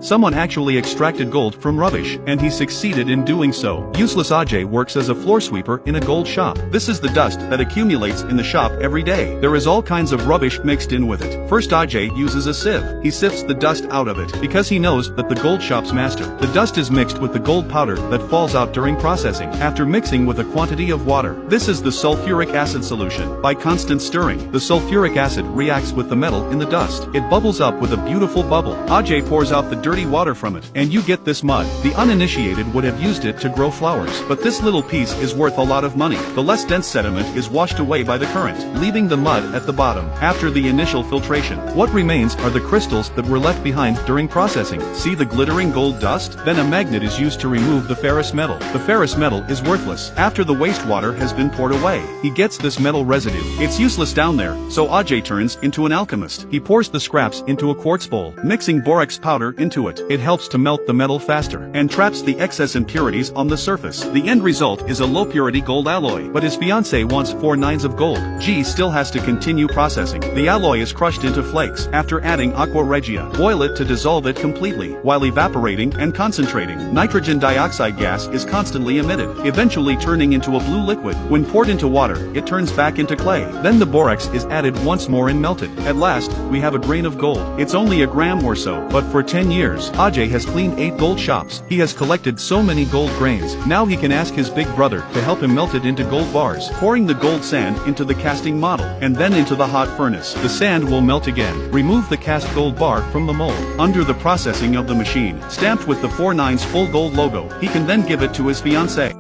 Someone actually extracted gold from rubbish, and he succeeded in doing so. Useless Ajay works as a floor sweeper in a gold shop. This is the dust that accumulates in the shop every day. There is all kinds of rubbish mixed in with it. First Ajay uses a sieve. He sifts the dust out of it, because he knows that the gold shop's master. The dust is mixed with the gold powder that falls out during processing, after mixing with a quantity of water. This is the sulfuric acid solution. By constant stirring, the sulfuric acid reacts with the metal in the dust. It bubbles up with a beautiful bubble. Ajay pours out the dirty water from it, and you get this mud. The uninitiated would have used it to grow flowers, but this little piece is worth a lot of money. The less dense sediment is washed away by the current, leaving the mud at the bottom. After the initial filtration, what remains are the crystals that were left behind during processing. See the glittering gold dust? Then a magnet is used to remove the ferrous metal. The ferrous metal is worthless. After the wastewater has been poured away, he gets this metal residue. It's useless down there, so Ajay turns into an alchemist. He pours the scraps into a quartz bowl, mixing borax powder into it. It helps to melt the metal faster, and traps the excess impurities on the surface. The end result is a low-purity gold alloy, but his fiancée wants 4 nines of gold. G still has to continue processing. The alloy is crushed into flakes, after adding aqua regia. Boil it to dissolve it completely, while evaporating and concentrating. Nitrogen dioxide gas is constantly emitted, eventually turning into a blue liquid. When poured into water, it turns back into clay. Then the borax is added once more and melted. At last, we have a grain of gold. It's only a gram or so, but for 10 years, Ajay has cleaned 8 gold shops. He has collected so many gold grains. Now he can ask his big brother to help him melt it into gold bars, pouring the gold sand into the casting model, and then into the hot furnace. The sand will melt again. Remove the cast gold bar from the mold. Under the processing of the machine, stamped with the 4 nines full gold logo, he can then give it to his fiancée.